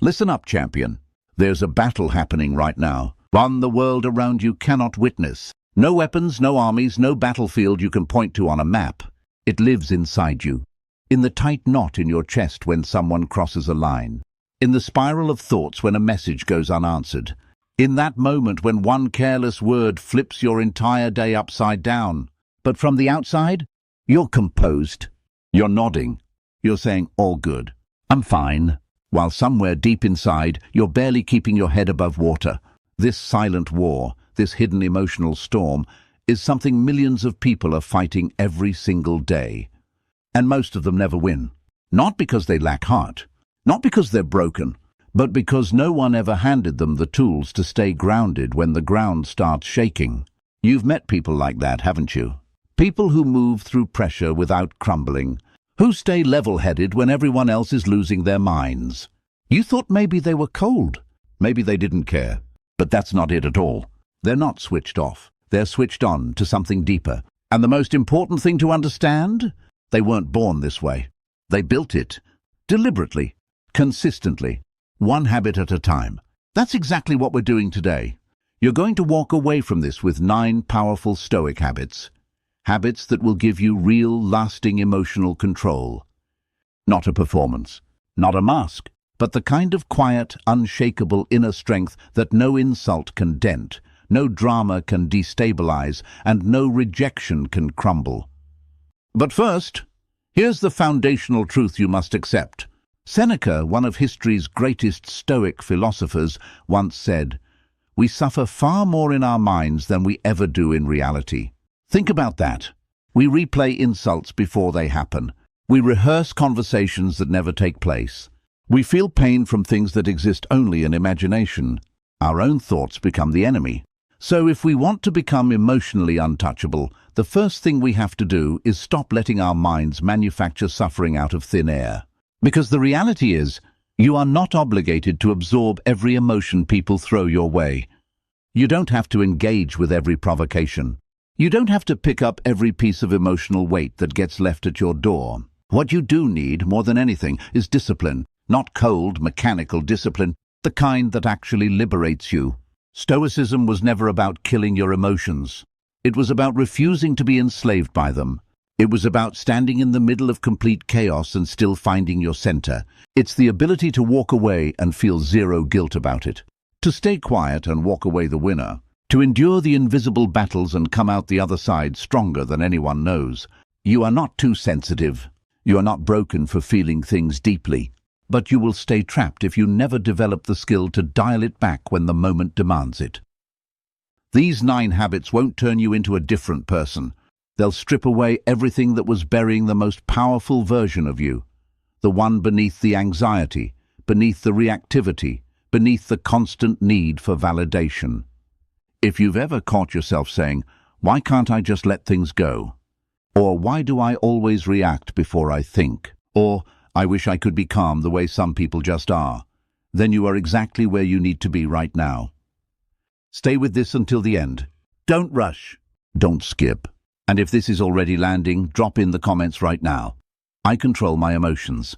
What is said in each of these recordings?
Listen up, champion. There's a battle happening right now, one the world around you cannot witness. No weapons, no armies, no battlefield you can point to on a map. It lives inside you, in the tight knot in your chest when someone crosses a line, in the spiral of thoughts when a message goes unanswered, in that moment when one careless word flips your entire day upside down. But from the outside, you're composed. You're nodding. You're saying, all good. I'm fine. While somewhere deep inside, you're barely keeping your head above water. This silent war, this hidden emotional storm, is something millions of people are fighting every single day. And most of them never win. Not because they lack heart, not because they're broken, but because no one ever handed them the tools to stay grounded when the ground starts shaking. You've met people like that, haven't you? People who move through pressure without crumbling, who stay level-headed when everyone else is losing their minds. You thought maybe they were cold, maybe they didn't care, but that's not it at all. They're not switched off, they're switched on to something deeper. And the most important thing to understand? They weren't born this way. They built it, deliberately, consistently, one habit at a time. That's exactly what we're doing today. You're going to walk away from this with 9 powerful Stoic habits. Habits that will give you real, lasting emotional control. Not a performance, not a mask, but the kind of quiet, unshakable inner strength that no insult can dent, no drama can destabilize, and no rejection can crumble. But first, here's the foundational truth you must accept. Seneca, one of history's greatest Stoic philosophers, once said, "We suffer far more in our minds than we ever do in reality." Think about that. We replay insults before they happen. We rehearse conversations that never take place. We feel pain from things that exist only in imagination. Our own thoughts become the enemy. So if we want to become emotionally untouchable, the first thing we have to do is stop letting our minds manufacture suffering out of thin air. Because the reality is, you are not obligated to absorb every emotion people throw your way. You don't have to engage with every provocation. You don't have to pick up every piece of emotional weight that gets left at your door. What you do need, more than anything, is discipline. Not cold, mechanical discipline, the kind that actually liberates you. Stoicism was never about killing your emotions. It was about refusing to be enslaved by them. It was about standing in the middle of complete chaos and still finding your center. It's the ability to walk away and feel zero guilt about it. To stay quiet and walk away the winner. To endure the invisible battles and come out the other side stronger than anyone knows. You are not too sensitive. You are not broken for feeling things deeply. But you will stay trapped if you never develop the skill to dial it back when the moment demands it. These 9 habits won't turn you into a different person. They'll strip away everything that was burying the most powerful version of you. The one beneath the anxiety, beneath the reactivity, beneath the constant need for validation. If you've ever caught yourself saying, "Why can't I just let things go?" Or "Why do I always react before I think?" Or "I wish I could be calm the way some people just are," then you are exactly where you need to be right now. Stay with this until the end. Don't rush. Don't skip. And if this is already landing, drop in the comments right now. I control my emotions.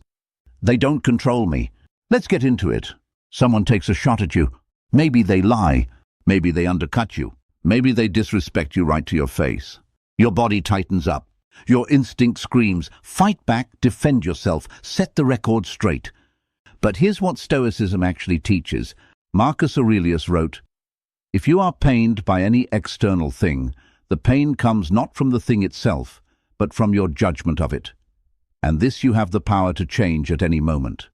They don't control me. Let's get into it. Someone takes a shot at you. Maybe they lie. Maybe they undercut you. Maybe they disrespect you right to your face. Your body tightens up. Your instinct screams, fight back, defend yourself, set the record straight. But here's what Stoicism actually teaches. Marcus Aurelius wrote, "If you are pained by any external thing, the pain comes not from the thing itself, but from your judgment of it. And this you have the power to change at any moment."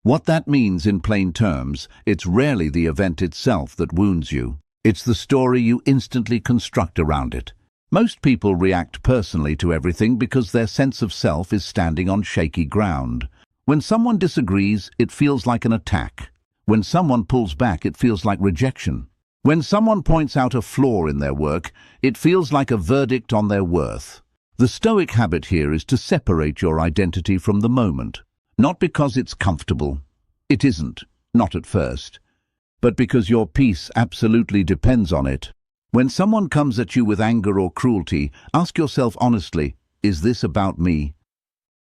What that means in plain terms, it's rarely the event itself that wounds you. It's the story you instantly construct around it. Most people react personally to everything because their sense of self is standing on shaky ground. When someone disagrees, it feels like an attack. When someone pulls back, it feels like rejection. When someone points out a flaw in their work, it feels like a verdict on their worth. The Stoic habit here is to separate your identity from the moment. Not because it's comfortable. It isn't, not at first. But because your peace absolutely depends on it. When someone comes at you with anger or cruelty, ask yourself honestly, is this about me?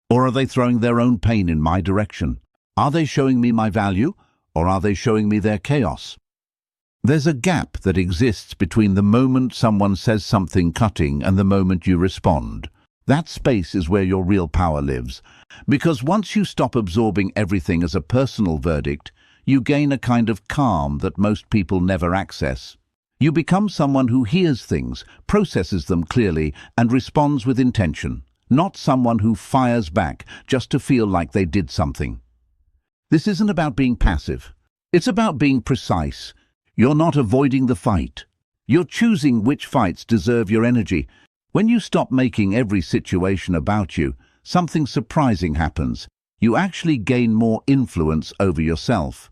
Or are they throwing their own pain in my direction? Are they showing me my value, or are they showing me their chaos? There's a gap that exists between the moment someone says something cutting and the moment you respond. That space is where your real power lives, because once you stop absorbing everything as a personal verdict, you gain a kind of calm that most people never access. You become someone who hears things, processes them clearly, and responds with intention, not someone who fires back just to feel like they did something. This isn't about being passive. It's about being precise. You're not avoiding the fight. You're choosing which fights deserve your energy. When you stop making every situation about you, something surprising happens. You actually gain more influence over yourself.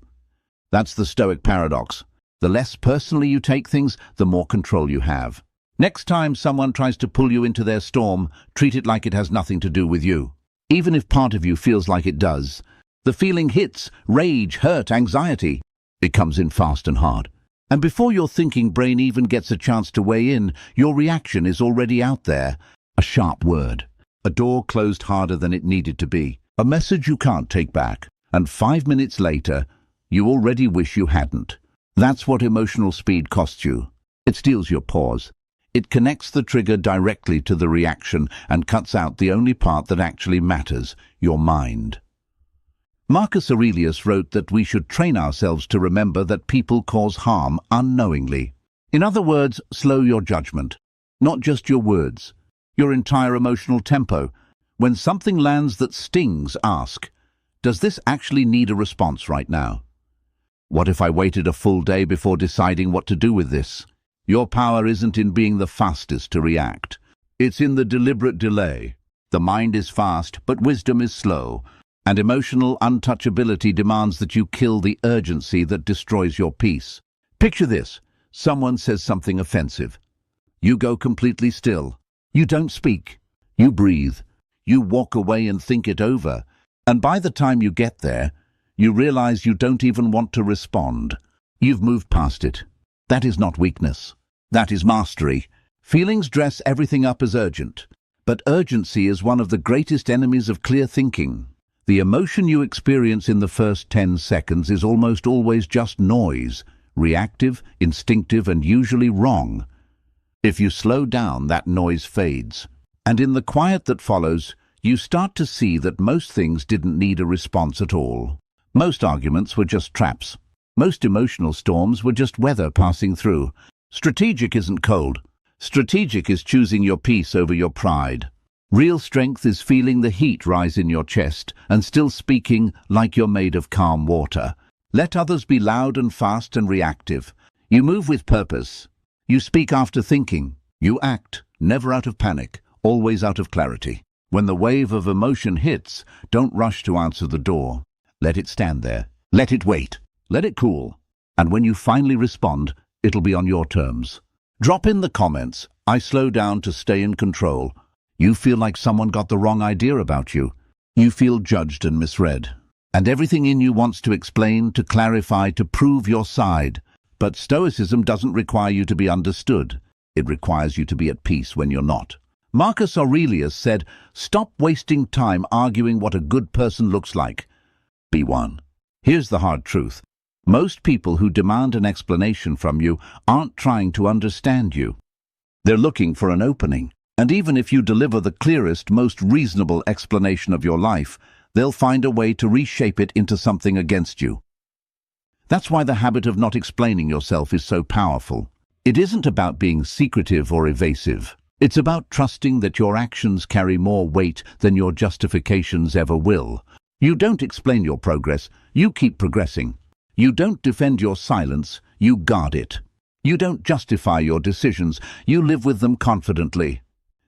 That's the Stoic paradox. The less personally you take things, the more control you have. Next time someone tries to pull you into their storm, treat it like it has nothing to do with you. Even if part of you feels like it does. The feeling hits, rage, hurt, anxiety. It comes in fast and hard. And before your thinking brain even gets a chance to weigh in, your reaction is already out there. A sharp word. A door closed harder than it needed to be. A message you can't take back. And 5 minutes later, you already wish you hadn't. That's what emotional speed costs you. It steals your pause. It connects the trigger directly to the reaction and cuts out the only part that actually matters, your mind. Marcus Aurelius wrote that we should train ourselves to remember that people cause harm unknowingly. In other words, slow your judgment. Not just your words, your entire emotional tempo. When something lands that stings, ask, does this actually need a response right now? What if I waited a full day before deciding what to do with this? Your power isn't in being the fastest to react. It's in the deliberate delay. The mind is fast, but wisdom is slow. And emotional untouchability demands that you kill the urgency that destroys your peace. Picture this. Someone says something offensive. You go completely still. You don't speak. You breathe. You walk away and think it over. And by the time you get there, you realize you don't even want to respond. You've moved past it. That is not weakness. That is mastery. Feelings dress everything up as urgent. But urgency is one of the greatest enemies of clear thinking. The emotion you experience in the first 10 seconds is almost always just noise, reactive, instinctive, and usually wrong. If you slow down, that noise fades. And in the quiet that follows, you start to see that most things didn't need a response at all. Most arguments were just traps. Most emotional storms were just weather passing through. Strategic isn't cold. Strategic is choosing your peace over your pride. Real strength is feeling the heat rise in your chest and still speaking like you're made of calm water. Let others be loud and fast and reactive. You move with purpose. You speak after thinking. You act, never out of panic, always out of clarity. When the wave of emotion hits, don't rush to answer the door. Let it stand there. Let it wait. Let it cool. And when you finally respond, it'll be on your terms. Drop in the comments, I slow down to stay in control. You feel like someone got the wrong idea about you. You feel judged and misread. And everything in you wants to explain, to clarify, to prove your side. But Stoicism doesn't require you to be understood. It requires you to be at peace when you're not. Marcus Aurelius said, "Stop wasting time arguing what a good person looks like. Be one." Here's the hard truth. Most people who demand an explanation from you aren't trying to understand you. They're looking for an opening. And even if you deliver the clearest, most reasonable explanation of your life, they'll find a way to reshape it into something against you. That's why the habit of not explaining yourself is so powerful. It isn't about being secretive or evasive. It's about trusting that your actions carry more weight than your justifications ever will. You don't explain your progress, you keep progressing. You don't defend your silence, you guard it. You don't justify your decisions, you live with them confidently.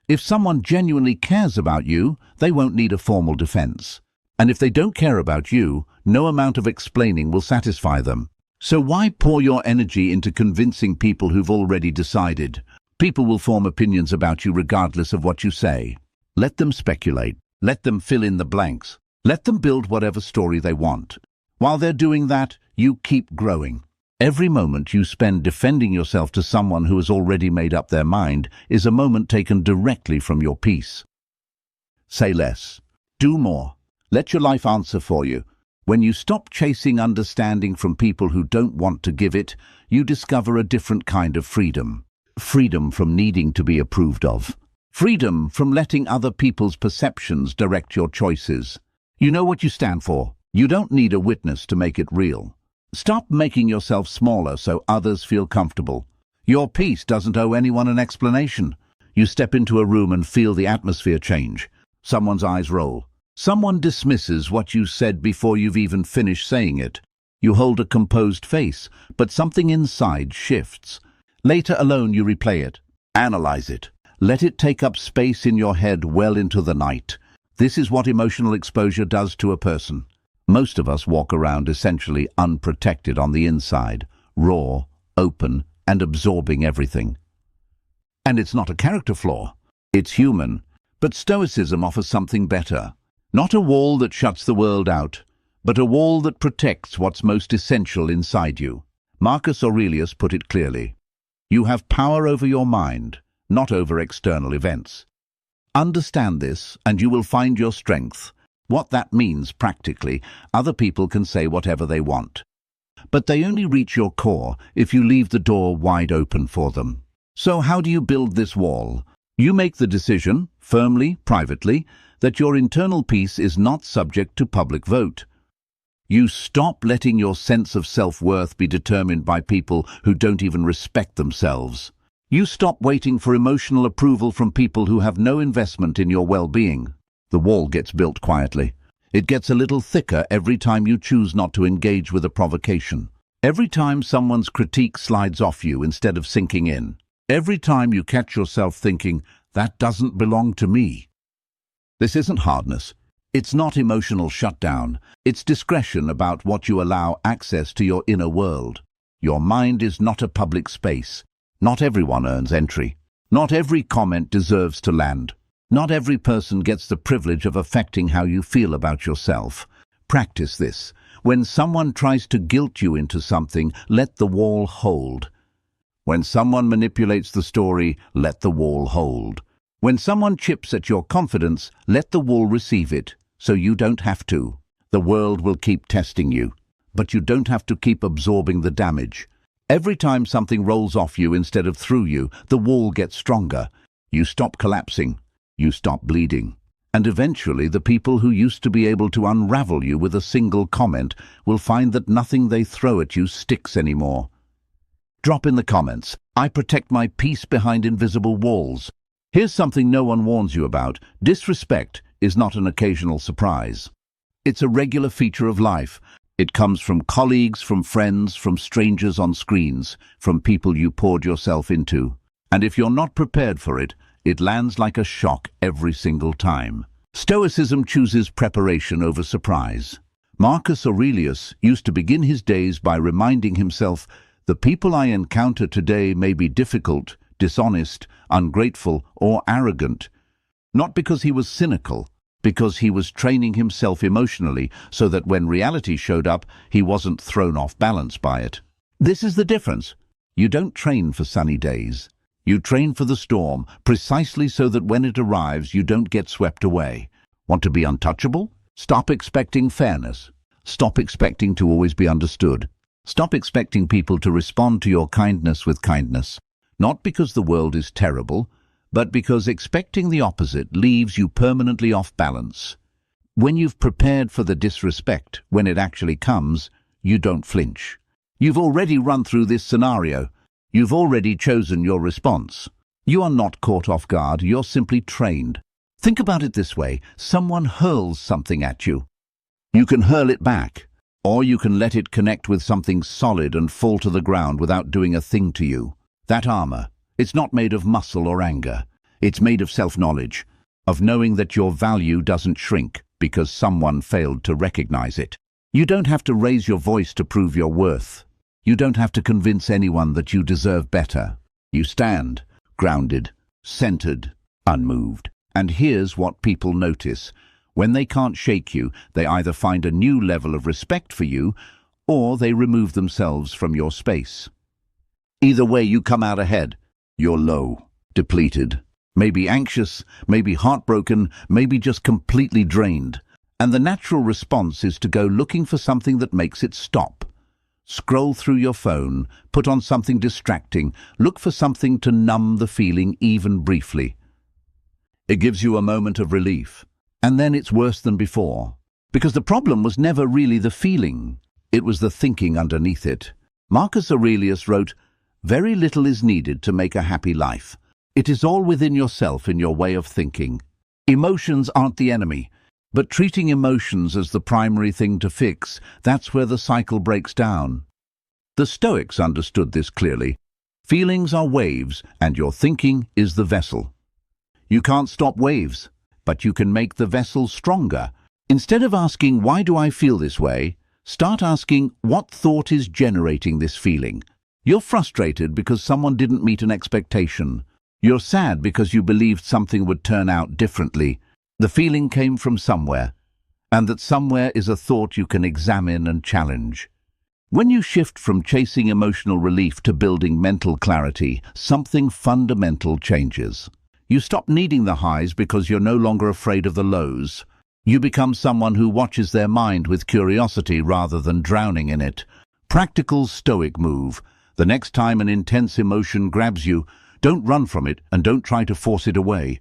If someone genuinely cares about you, they won't need a formal defense. And if they don't care about you, no amount of explaining will satisfy them. So why pour your energy into convincing people who've already decided? People will form opinions about you regardless of what you say. Let them speculate. Let them fill in the blanks. Let them build whatever story they want. While they're doing that, you keep growing. Every moment you spend defending yourself to someone who has already made up their mind is a moment taken directly from your peace. Say less. Do more. Let your life answer for you. When you stop chasing understanding from people who don't want to give it, you discover a different kind of freedom. Freedom from needing to be approved of. Freedom from letting other people's perceptions direct your choices. You know what you stand for. You don't need a witness to make it real. Stop making yourself smaller so others feel comfortable. Your peace doesn't owe anyone an explanation. You step into a room and feel the atmosphere change. Someone's eyes roll. Someone dismisses what you said before you've even finished saying it. You hold a composed face, but something inside shifts. Later alone you replay it. Analyze it. Let it take up space in your head well into the night. This is what emotional exposure does to a person. Most of us walk around essentially unprotected on the inside, raw, open, and absorbing everything. And it's not a character flaw. It's human. But Stoicism offers something better. Not a wall that shuts the world out, but a wall that protects what's most essential inside you. Marcus Aurelius put it clearly. You have power over your mind, not over external events. Understand this, and you will find your strength. What that means practically, other people can say whatever they want. But they only reach your core if you leave the door wide open for them. So how do you build this wall? You make the decision, firmly, privately, that your internal peace is not subject to public vote. You stop letting your sense of self-worth be determined by people who don't even respect themselves. You stop waiting for emotional approval from people who have no investment in your well-being. The wall gets built quietly. It gets a little thicker every time you choose not to engage with a provocation. Every time someone's critique slides off you instead of sinking in. Every time you catch yourself thinking, that doesn't belong to me. This isn't hardness. It's not emotional shutdown. It's discretion about what you allow access to your inner world. Your mind is not a public space. Not everyone earns entry. Not every comment deserves to land. Not every person gets the privilege of affecting how you feel about yourself. Practice this. When someone tries to guilt you into something, let the wall hold. When someone manipulates the story, let the wall hold. When someone chips at your confidence, let the wall receive it, so you don't have to. The world will keep testing you, but you don't have to keep absorbing the damage. Every time something rolls off you instead of through you, the wall gets stronger. You stop collapsing. You stop bleeding. And eventually the people who used to be able to unravel you with a single comment will find that nothing they throw at you sticks anymore. Drop in the comments, I protect my peace behind invisible walls. Here's something no one warns you about. Disrespect is not an occasional surprise. It's a regular feature of life. It comes from colleagues, from friends, from strangers on screens, from people you poured yourself into. And if you're not prepared for it, it lands like a shock every single time. Stoicism chooses preparation over surprise. Marcus Aurelius used to begin his days by reminding himself, the people I encounter today may be difficult, dishonest, ungrateful, or arrogant. Not because he was cynical, because he was training himself emotionally so that when reality showed up, he wasn't thrown off balance by it. This is the difference. You don't train for sunny days. You train for the storm, precisely so that when it arrives, you don't get swept away. Want to be untouchable? Stop expecting fairness. Stop expecting to always be understood. Stop expecting people to respond to your kindness with kindness. Not because the world is terrible, but because expecting the opposite leaves you permanently off balance. When you've prepared for the disrespect, when it actually comes, you don't flinch. You've already run through this scenario. You've already chosen your response. You are not caught off guard, you're simply trained. Think about it this way, someone hurls something at you. You can hurl it back, or you can let it connect with something solid and fall to the ground without doing a thing to you. That armor, it's not made of muscle or anger. It's made of self-knowledge, of knowing that your value doesn't shrink because someone failed to recognize it. You don't have to raise your voice to prove your worth. You don't have to convince anyone that you deserve better. You stand, grounded, centered, unmoved. And here's what people notice. When they can't shake you, they either find a new level of respect for you, or they remove themselves from your space. Either way, you come out ahead. You're low, depleted, maybe anxious, maybe heartbroken, maybe just completely drained. And the natural response is to go looking for something that makes it stop. Scroll through your phone, put on something distracting, look for something to numb the feeling even briefly. It gives you a moment of relief, and then it's worse than before. Because the problem was never really the feeling, it was the thinking underneath it. Marcus Aurelius wrote, "Very little is needed to make a happy life. It is all within yourself in your way of thinking." Emotions aren't the enemy, but treating emotions as the primary thing to fix, that's where the cycle breaks down. The Stoics understood this clearly. Feelings are waves, and your thinking is the vessel. You can't stop waves, but you can make the vessel stronger. Instead of asking, "Why do I feel this way?" start asking, "What thought is generating this feeling?" You're frustrated because someone didn't meet an expectation. You're sad because you believed something would turn out differently. The feeling came from somewhere, and that somewhere is a thought you can examine and challenge. When you shift from chasing emotional relief to building mental clarity, something fundamental changes. You stop needing the highs because you're no longer afraid of the lows. You become someone who watches their mind with curiosity rather than drowning in it. Practical Stoic move. The next time an intense emotion grabs you, don't run from it and don't try to force it away.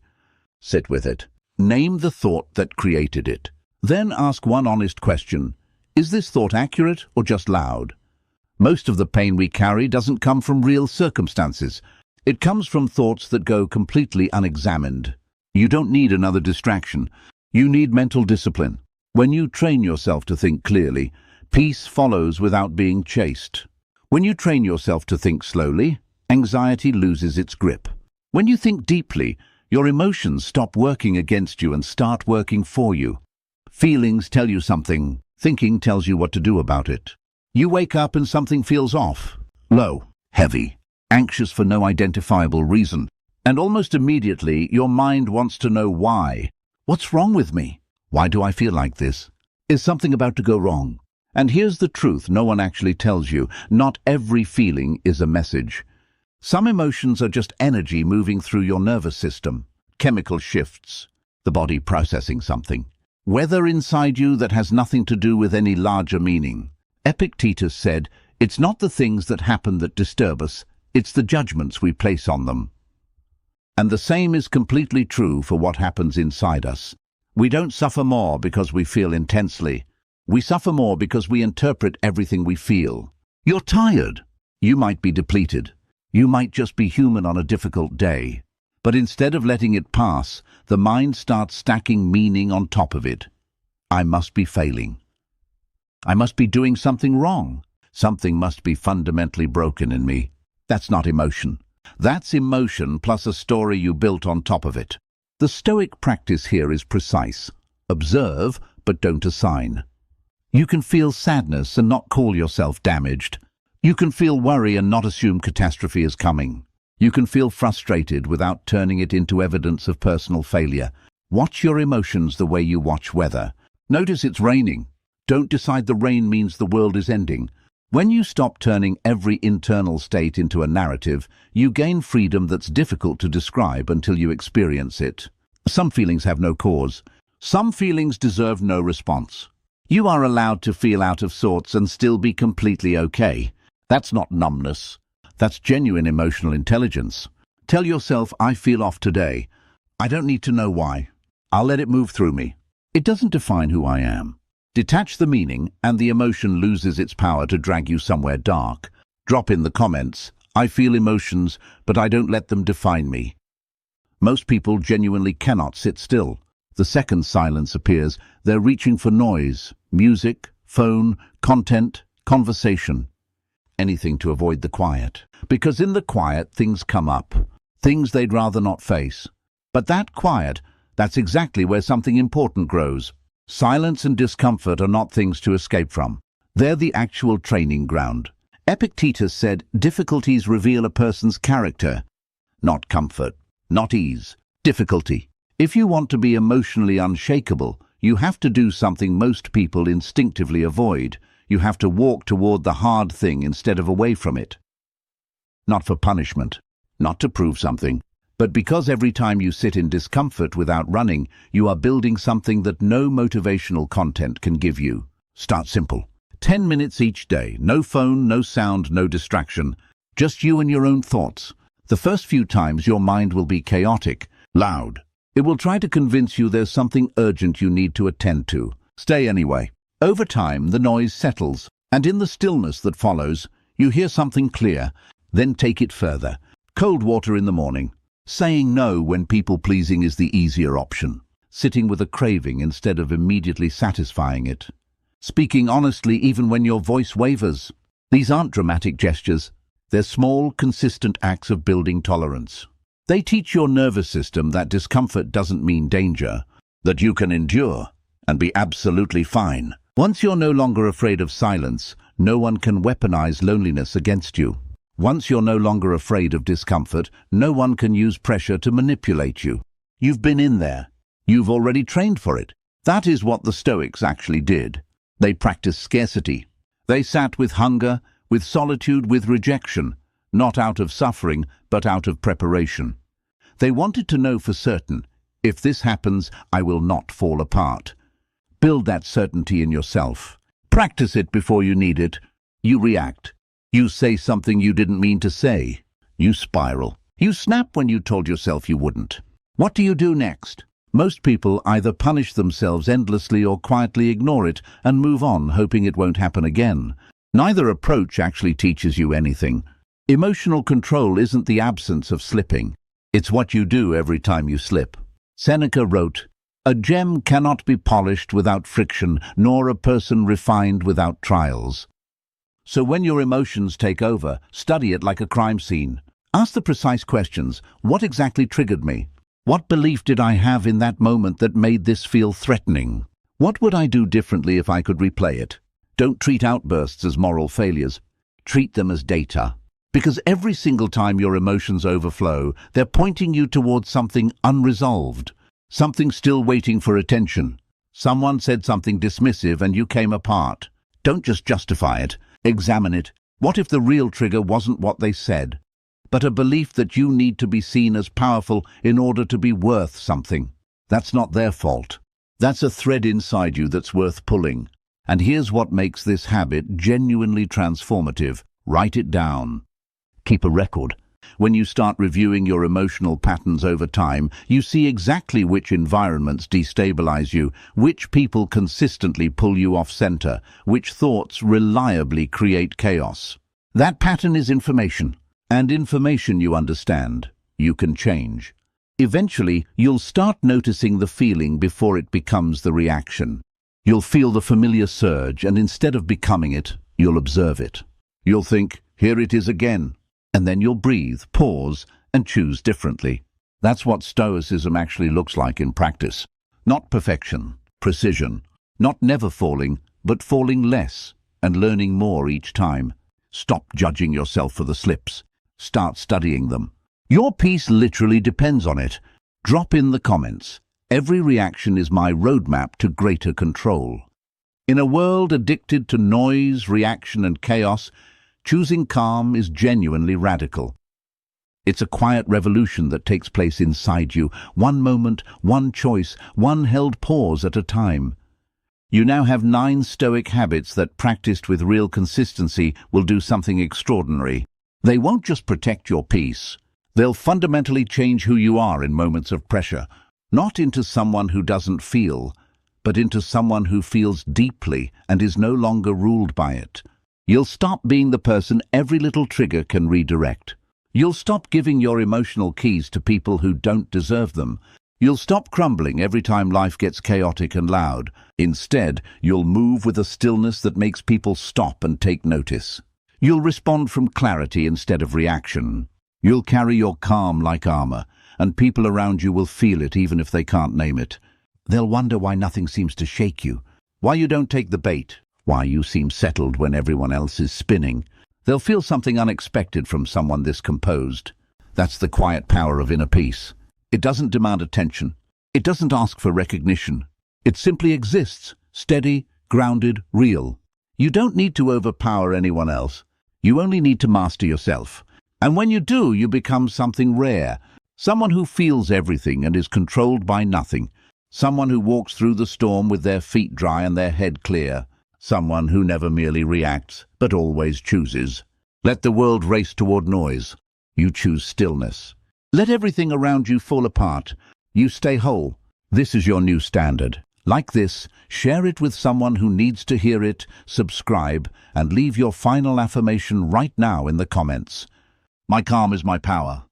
Sit with it. Name the thought that created it. Then ask one honest question. Is this thought accurate or just loud? Most of the pain we carry doesn't come from real circumstances. It comes from thoughts that go completely unexamined. You don't need another distraction. You need mental discipline. When you train yourself to think clearly, peace follows without being chased. When you train yourself to think slowly, anxiety loses its grip. When you think deeply, your emotions stop working against you and start working for you. Feelings tell you something. Thinking tells you what to do about it. You wake up and something feels off. Low, heavy, anxious for no identifiable reason. And almost immediately, your mind wants to know why. What's wrong with me? Why do I feel like this? Is something about to go wrong? And here's the truth no one actually tells you. Not every feeling is a message. Some emotions are just energy moving through your nervous system, chemical shifts, the body processing something. Weather inside you that has nothing to do with any larger meaning. Epictetus said, "It's not the things that happen that disturb us, it's the judgments we place on them." And the same is completely true for what happens inside us. We don't suffer more because we feel intensely. We suffer more because we interpret everything we feel. You're tired. You might be depleted. You might just be human on a difficult day. But instead of letting it pass, the mind starts stacking meaning on top of it. I must be failing. I must be doing something wrong. Something must be fundamentally broken in me. That's not emotion. That's emotion plus a story you built on top of it. The Stoic practice here is precise. Observe, but don't assign. You can feel sadness and not call yourself damaged. You can feel worry and not assume catastrophe is coming. You can feel frustrated without turning it into evidence of personal failure. Watch your emotions the way you watch weather. Notice it's raining. Don't decide the rain means the world is ending. When you stop turning every internal state into a narrative, you gain freedom that's difficult to describe until you experience it. Some feelings have no cause. Some feelings deserve no response. You are allowed to feel out of sorts and still be completely okay. That's not numbness. That's genuine emotional intelligence. Tell yourself, I feel off today. I don't need to know why. I'll let it move through me. It doesn't define who I am. Detach the meaning and the emotion loses its power to drag you somewhere dark. Drop in the comments, I feel emotions, but I don't let them define me. Most people genuinely cannot sit still. The second silence appears, they're reaching for noise, music, phone, content, conversation. Anything to avoid the quiet. Because in the quiet, things come up. Things they'd rather not face. But that quiet, that's exactly where something important grows. Silence and discomfort are not things to escape from. They're the actual training ground. Epictetus said, difficulties reveal a person's character. Not comfort, not ease, difficulty. If you want to be emotionally unshakable, you have to do something most people instinctively avoid. You have to walk toward the hard thing instead of away from it. Not for punishment, not to prove something, But because every time you sit in discomfort without running, you are building something that no motivational content can give you. Start simple. 10 minutes each day. No phone, no sound, no distraction. Just you and your own thoughts. The first few times your mind will be chaotic, loud. It will try to convince you there's something urgent you need to attend to. Stay anyway. Over time, the noise settles, and in the stillness that follows, you hear something clear. Then take it further. Cold water in the morning. Saying no when people-pleasing is the easier option. Sitting with a craving instead of immediately satisfying it. Speaking honestly even when your voice wavers. These aren't dramatic gestures. They're small, consistent acts of building tolerance. They teach your nervous system that discomfort doesn't mean danger, that you can endure and be absolutely fine. Once you're no longer afraid of silence, no one can weaponize loneliness against you. Once you're no longer afraid of discomfort, no one can use pressure to manipulate you. You've been in there. You've already trained for it. That is what the Stoics actually did. They practiced scarcity. They sat with hunger, with solitude, with rejection, not out of suffering, but out of preparation. They wanted to know for certain, if this happens, I will not fall apart. Build that certainty in yourself. Practice it before you need it. You react. You say something you didn't mean to say. You spiral. You snap when you told yourself you wouldn't. What do you do next? Most people either punish themselves endlessly or quietly ignore it and move on, hoping it won't happen again. Neither approach actually teaches you anything. Emotional control isn't the absence of slipping. It's what you do every time you slip. Seneca wrote, "A gem cannot be polished without friction, nor a person refined without trials." So when your emotions take over, study it like a crime scene. Ask the precise questions. What exactly triggered me? What belief did I have in that moment that made this feel threatening? What would I do differently if I could replay it? Don't treat outbursts as moral failures. Treat them as data. Because every single time your emotions overflow, they're pointing you towards something unresolved. Something still waiting for attention. Someone said something dismissive and you came apart. Don't just justify it. Examine it. What if the real trigger wasn't what they said, but a belief that you need to be seen as powerful in order to be worth something? That's not their fault. That's a thread inside you that's worth pulling. And here's what makes this habit genuinely transformative. Write it down. Keep a record. When you start reviewing your emotional patterns over time, you see exactly which environments destabilize you, which people consistently pull you off center, which thoughts reliably create chaos. That pattern is information, and information you understand, you can change. Eventually, you'll start noticing the feeling before it becomes the reaction. You'll feel the familiar surge, and instead of becoming it, you'll observe it. You'll think, here it is again. And then you'll breathe, pause, and choose differently. That's what Stoicism actually looks like in practice. Not perfection, precision. Not never falling, but falling less and learning more each time. Stop judging yourself for the slips. Start studying them. Your peace literally depends on it. Drop in the comments. Every reaction is my roadmap to greater control. In a world addicted to noise, reaction, and chaos, choosing calm is genuinely radical. It's a quiet revolution that takes place inside you, one moment, one choice, one held pause at a time. You now have 9 Stoic habits that, practiced with real consistency, will do something extraordinary. They won't just protect your peace. They'll fundamentally change who you are in moments of pressure, not into someone who doesn't feel, but into someone who feels deeply and is no longer ruled by it. You'll stop being the person every little trigger can redirect. You'll stop giving your emotional keys to people who don't deserve them. You'll stop crumbling every time life gets chaotic and loud. Instead, you'll move with a stillness that makes people stop and take notice. You'll respond from clarity instead of reaction. You'll carry your calm like armor, and people around you will feel it even if they can't name it. They'll wonder why nothing seems to shake you, why you don't take the bait, why you seem settled when everyone else is spinning. They'll feel something unexpected from someone this composed. That's the quiet power of inner peace. It doesn't demand attention. It doesn't ask for recognition. It simply exists, steady, grounded, real. You don't need to overpower anyone else. You only need to master yourself. And when you do, you become something rare, Someone who feels everything and is controlled by nothing. Someone who walks through the storm with their feet dry and their head clear. Someone who never merely reacts, but always chooses. Let the world race toward noise. You choose stillness. Let everything around you fall apart. You stay whole. This is your new standard. Like this, share it with someone who needs to hear it, subscribe, and leave your final affirmation right now in the comments. My calm is my power.